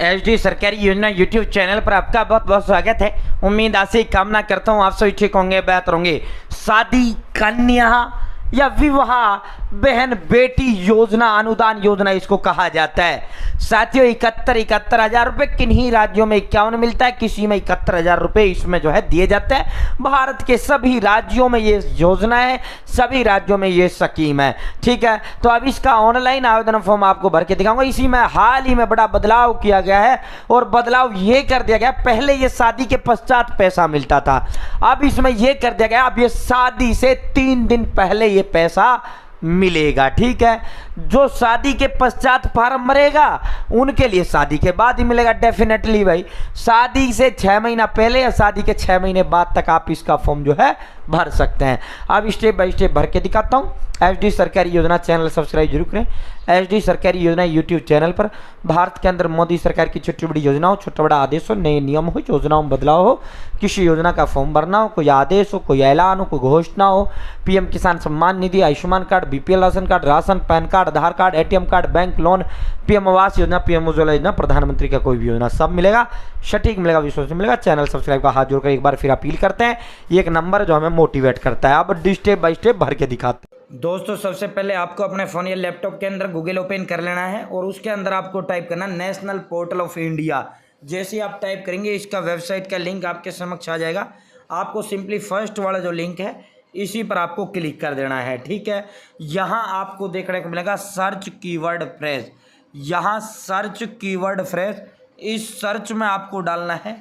HD सरकारी योजना YouTube channel पर आपका बहुत बहुत स्वागत है। उम्मीद आशा कामना करता हूँ आप सभी ठीक होंगे, बेहतर होंगे। शादी, कन्या या विवाह, बहन बेटी योजना, अनुदान योजना इसको कहा जाता है। साथियों 71,000 रुपये किन्हीं राज्यों में 51 मिलता है, किसी में 71,000 रुपये इसमें जो है दिए जाते हैं। भारत के सभी राज्यों में ये योजना है, सभी राज्यों में ये स्कीम है। ठीक है, तो अब इसका ऑनलाइन आवेदन फॉर्म आपको भर के दिखाऊंगा। इसी में हाल ही में बड़ा बदलाव किया गया है और बदलाव ये कर दिया गया, पहले ये शादी के पश्चात पैसा मिलता था, अब इसमें ये कर दिया गया अब ये शादी से 3 दिन पहले ये पैसा मिलेगा। ठीक है, जो शादी के पश्चात फॉर्म भरेगा उनके लिए शादी के बाद ही मिलेगा डेफिनेटली भाई। शादी से 6 महीना पहले या शादी के 6 महीने बाद तक आप इसका फॉर्म जो है भर सकते हैं। अब स्टेप बाय स्टेप भर के दिखाता हूँ। एचडी सरकारी योजना चैनल सब्सक्राइब जरूर करें। एचडी सरकारी योजना यूट्यूब चैनल पर भारत के अंदर मोदी सरकार की छोटी बड़ी योजनाओं, छोटा बड़ा आदेश हो, नए नियम हो, योजनाओं में बदलाव हो, किसी योजना का फॉर्म भरना हो, कोई आदेश हो, कोई ऐलान हो, कोई घोषणा हो, PM Kisan Samman Nidhi, Ayushman card, BPL ration card, ration, PAN card, Aadhaar card, ATM card, bank loan, PM Awas Yojana, PM Ujjwala योजना, प्रधानमंत्री का कोई भी योजना, सब मिलेगा, सटीक मिलेगा, विश्वास मिलेगा। चैनल सब्सक्राइब का हाथ जोड़कर एक बार फिर अपील करते हैं। ये एक नंबर जो हमें मोटिवेट करता है। अब स्टेप बाय स्टेप भर के दिखाते हैं। दोस्तों सबसे पहले आपको अपने फ़ोन या लैपटॉप के अंदर गूगल ओपन कर लेना है और उसके अंदर आपको टाइप करना नेशनल पोर्टल ऑफ इंडिया। जैसे आप टाइप करेंगे इसका वेबसाइट का लिंक आपके समक्ष आ जाएगा। आपको सिंपली फर्स्ट वाला जो लिंक है इसी पर आपको क्लिक कर देना है। ठीक है, यहाँ आपको देखने को मिलेगा सर्च कीवर्ड फ्रेज। यहाँ सर्च कीवर्ड फ्रेज, इस सर्च में आपको डालना है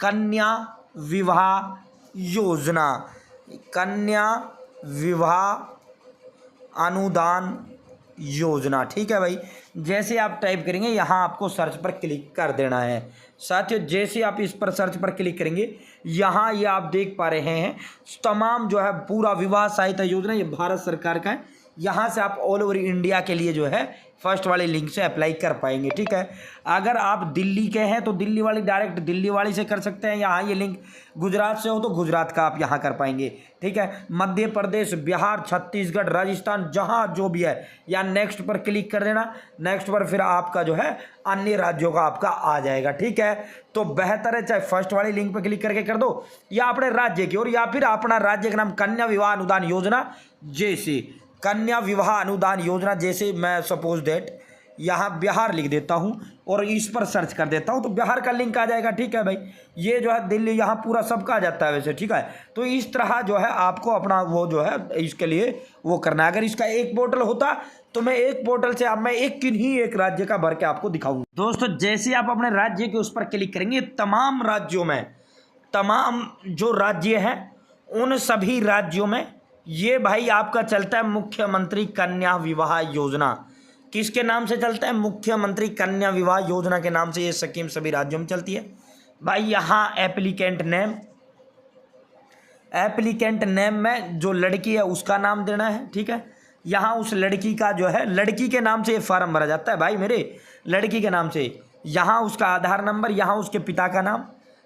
कन्या विवाह योजना, कन्या विवाह अनुदान योजना। ठीक है भाई, जैसे आप टाइप करेंगे यहाँ आपको सर्च पर क्लिक कर देना है। साथियों जैसे आप इस पर सर्च पर क्लिक करेंगे यहाँ ये आप देख पा रहे हैं तमाम जो है पूरा विवाह सहायता योजना ये भारत सरकार का है। यहाँ से आप ऑल ओवर इंडिया के लिए जो है फर्स्ट वाले लिंक से अप्लाई कर पाएंगे। ठीक है, अगर आप दिल्ली के हैं तो दिल्ली वाली डायरेक्ट दिल्ली वाली से कर सकते हैं। यहाँ ये लिंक गुजरात से हो तो गुजरात का आप यहाँ कर पाएंगे। ठीक है, मध्य प्रदेश, बिहार, छत्तीसगढ़, राजस्थान, जहाँ जो भी है या नेक्स्ट पर क्लिक कर देना। नेक्स्ट पर फिर आपका जो है अन्य राज्यों का आपका आ जाएगा। ठीक है, तो बेहतर है चाहे फर्स्ट वाली लिंक पर क्लिक करके कर दो या अपने राज्य की, और या फिर अपना राज्य का नाम कन्या विवाह अनुदान योजना, जैसे कन्या विवाह अनुदान योजना, जैसे मैं सपोज दैट यहाँ बिहार लिख देता हूँ और इस पर सर्च कर देता हूँ तो बिहार का लिंक आ जाएगा। ठीक है भाई, ये जो है दिल्ली यहाँ पूरा सबका आ जाता है वैसे। ठीक है, तो इस तरह जो है आपको अपना वो जो है इसके लिए वो करना है। अगर इसका एक पोर्टल होता तो मैं एक पोर्टल से अब मैं एक किन्हीं एक राज्य का भर के आपको दिखाऊंगा। दोस्तों जैसे आप अपने राज्य के उस पर क्लिक करेंगे तमाम राज्यों में, तमाम जो राज्य हैं उन सभी राज्यों में ये भाई आपका चलता है मुख्यमंत्री कन्या विवाह योजना। किसके नाम से चलता है? मुख्यमंत्री कन्या विवाह योजना के नाम से ये स्कीम सभी राज्यों में चलती है भाई। यहाँ एप्लीकेंट नेम में जो लड़की है उसका नाम देना है। ठीक है, यहाँ उस लड़की का जो है लड़की के नाम से ये फॉर्म भरा जाता है भाई, मेरे लड़की के नाम से। यहाँ उसका आधार नंबर, यहाँ उसके पिता का नाम,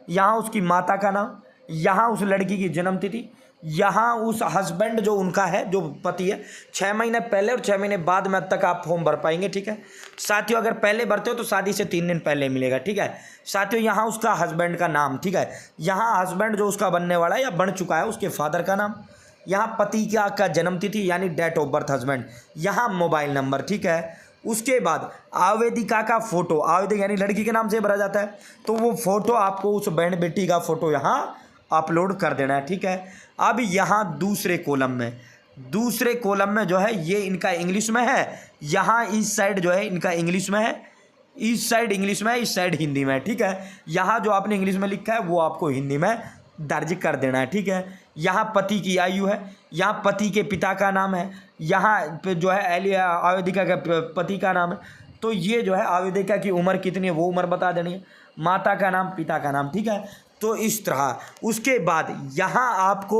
यहाँ उसकी माता का नाम, यहाँ उस लड़की की जन्म तिथि, यहाँ उस हस्बैंड जो उनका है जो पति है 6 महीने पहले और 6 महीने बाद में तक आप फॉर्म भर पाएंगे। ठीक है साथियों, अगर पहले भरते हो तो शादी से 3 दिन पहले मिलेगा। ठीक है साथियों, यहाँ उसका हस्बैंड का नाम। ठीक है, यहाँ हस्बैंड जो उसका बनने वाला है या बन चुका है उसके फादर का नाम, यहाँ पति का जन्म तिथि यानी डेट ऑफ बर्थ हस्बैंड, यहाँ मोबाइल नंबर। ठीक है, उसके बाद आवेदिका का फोटो, आवेदिका यानी लड़की के नाम से भरा जाता है तो वो फोटो आपको उस बहन बेटी का फोटो यहाँ अपलोड कर देना है। ठीक है, अब यहाँ दूसरे कॉलम में जो है ये इनका इंग्लिश में है, यहाँ इस साइड जो है इनका इंग्लिश में है, इस साइड इंग्लिश में है, इस साइड हिंदी में है। ठीक है, यहाँ जो आपने इंग्लिश में लिखा है वो आपको हिंदी में दर्ज कर देना है। ठीक है, यहाँ पति की आयु है, यहाँ पति के पिता का नाम है, यहाँ पे जो है आवेदिका के पति का नाम है, तो ये जो है आवेदिका की उम्र कितनी है वो उम्र बता देनी है, माता का नाम, पिता का नाम। ठीक है, तो इस तरह उसके बाद यहाँ आपको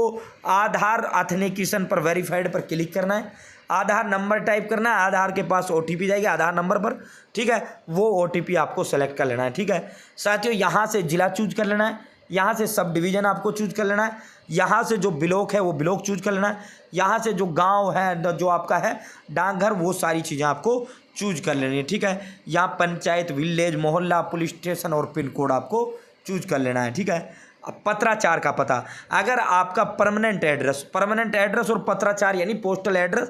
आधार ऑथेंटिकेशन पर वेरीफाइड पर क्लिक करना है, आधार नंबर टाइप करना है, आधार के पास OTP जाएगी आधार नंबर पर। ठीक है, वो OTP आपको सेलेक्ट कर लेना है। ठीक है साथियों, यहाँ से जिला चूज कर लेना है, यहाँ से सब डिवीज़न आपको चूज कर लेना है, यहाँ से जो ब्लॉक है वो ब्लॉक चूज कर लेना है, यहाँ से जो गांव है जो आपका है डाकघर वो सारी चीज़ें आपको चूज कर लेनी है, ठीक है। यहाँ पंचायत, विलेज, मोहल्ला, पुलिस स्टेशन और पिन कोड आपको चूज कर लेना है, ठीक है। अब पत्राचार का पता, अगर आपका परमानेंट एड्रेस और पत्राचार यानी पोस्टल एड्रेस,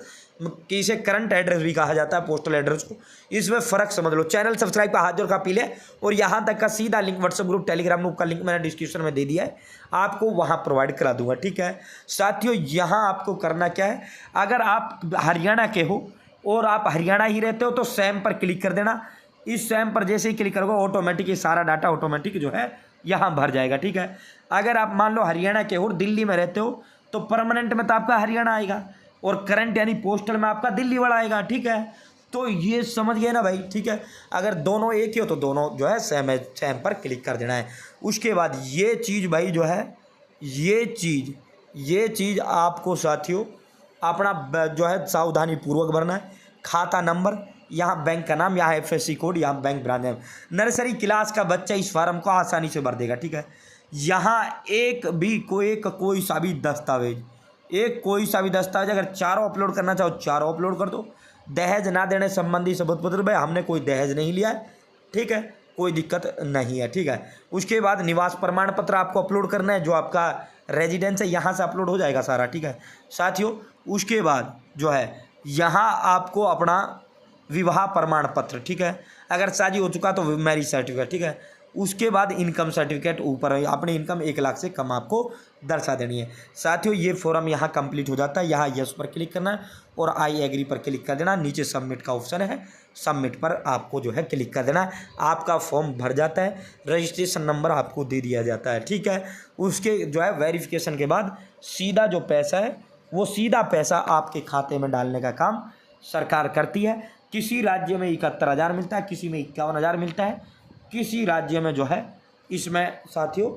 किसे करंट एड्रेस भी कहा जाता है पोस्टल एड्रेस को, इसमें फ़र्क समझ लो। चैनल सब्सक्राइब का हाथ जोड़ का पी ले, और यहाँ तक का सीधा link WhatsApp group, Telegram group का लिंक मैंने डिस्क्रिप्शन में दे दिया है, आपको वहाँ प्रोवाइड करा दूंगा, ठीक है। साथियों यहाँ आपको करना क्या है, अगर आप हरियाणा के हो और आप हरियाणा ही रहते हो तो सैम पर क्लिक कर देना। इस सैम पर जैसे ही क्लिक करोगे ऑटोमेटिक ये सारा डाटा ऑटोमेटिक जो है यहाँ भर जाएगा, ठीक है। अगर आप मान लो हरियाणा के हो और दिल्ली में रहते हो तो परमानेंट में तो आपका हरियाणा आएगा और करंट यानी पोस्टल में आपका दिल्ली वाला आएगा, ठीक है। तो ये समझ गए ना भाई, ठीक है। अगर दोनों एक ही हो तो दोनों जो है सैम पर क्लिक कर देना है। उसके बाद ये चीज़ भाई जो है ये चीज़ आपको साथियों अपना जो है सावधानी पूर्वक भरना है। खाता नंबर, यहाँ बैंक का नाम, यहाँ FSC कोड, यहाँ bank branch name. Nursery class का बच्चा इस फार्म को आसानी से भर देगा, ठीक है। यहाँ कोई सा भी दस्तावेज अगर चारों अपलोड करना चाहो चारों अपलोड कर दो। दहेज ना देने संबंधी सबूत पत्र, भाई हमने कोई दहेज नहीं लिया है, ठीक है, कोई दिक्कत नहीं है, ठीक है। उसके बाद निवास प्रमाण पत्र आपको अपलोड करना है, जो आपका रेजिडेंस है यहाँ से अपलोड हो जाएगा सारा, ठीक है साथियों। उसके बाद जो है यहाँ आपको अपना विवाह प्रमाण पत्र, ठीक है, अगर शादी हो चुका तो मैरिज सर्टिफिकेट, ठीक है। उसके बाद इनकम सर्टिफिकेट, ऊपर अपनी इनकम 1 लाख से कम आपको दर्शा देनी है। साथियों ये फॉर्म यहाँ कंप्लीट हो जाता है, यहाँ यस पर क्लिक करना है और आई एग्री पर क्लिक कर देना। नीचे सबमिट का ऑप्शन है, सबमिट पर आपको जो है क्लिक कर देना। आपका फॉर्म भर जाता है, रजिस्ट्रेशन नंबर आपको दे दिया जाता है, ठीक है। उसके जो है वेरिफिकेशन के बाद सीधा जो पैसा है वो सीधा पैसा आपके खाते में डालने का काम सरकार करती है। किसी राज्य में 71,000 मिलता है, किसी में 51,000 मिलता है, किसी राज्य में जो है इसमें साथियों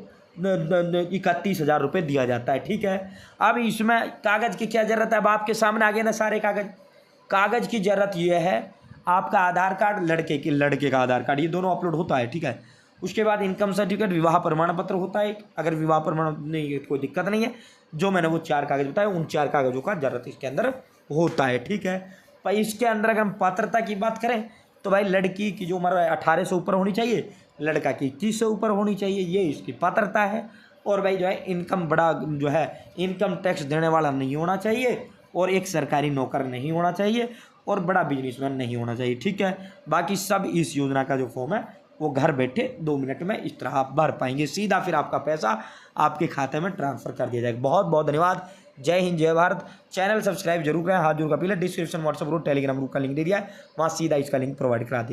31,000 रुपये दिया जाता है, ठीक है। अब इसमें कागज़ की क्या ज़रूरत है, अब आपके सामने आ गए ना सारे कागज़ की ज़रूरत ये है, आपका आधार कार्ड, लड़के का आधार कार्ड, ये दोनों अपलोड होता है, ठीक है। उसके बाद इनकम सर्टिफिकेट, विवाह प्रमाण पत्र होता है। अगर विवाह प्रमाण नहीं है कोई दिक्कत नहीं है, जो मैंने वो 4 कागज़ बताए उन 4 कागज़ों का ज़रूरत इसके अंदर होता है, ठीक है। पर इसके अंदर अगर हम पात्रता की बात करें तो भाई लड़की की जो उम्र 18 से ऊपर होनी चाहिए, लड़का की 21 से ऊपर होनी चाहिए, ये इसकी पात्रता है। और भाई जो है इनकम बड़ा जो है इनकम टैक्स देने वाला नहीं होना चाहिए, और एक सरकारी नौकर नहीं होना चाहिए, और बड़ा बिजनेसमैन नहीं होना चाहिए, ठीक है। बाकी सब इस योजना का जो फॉर्म है वो घर बैठे 2 मिनट में इस तरह आप भर पाएंगे, सीधा फिर आपका पैसा आपके खाते में ट्रांसफ़र कर दिया जाएगा। बहुत बहुत धन्यवाद। जय हिंद, जय भारत। चैनल सब्सक्राइब जरूर करें, हाथ जोड़ का पहले description WhatsApp group, Telegram group का लिंक दे दिया है, वहाँ सीधा इसका लिंक प्रोवाइड करा देंगे।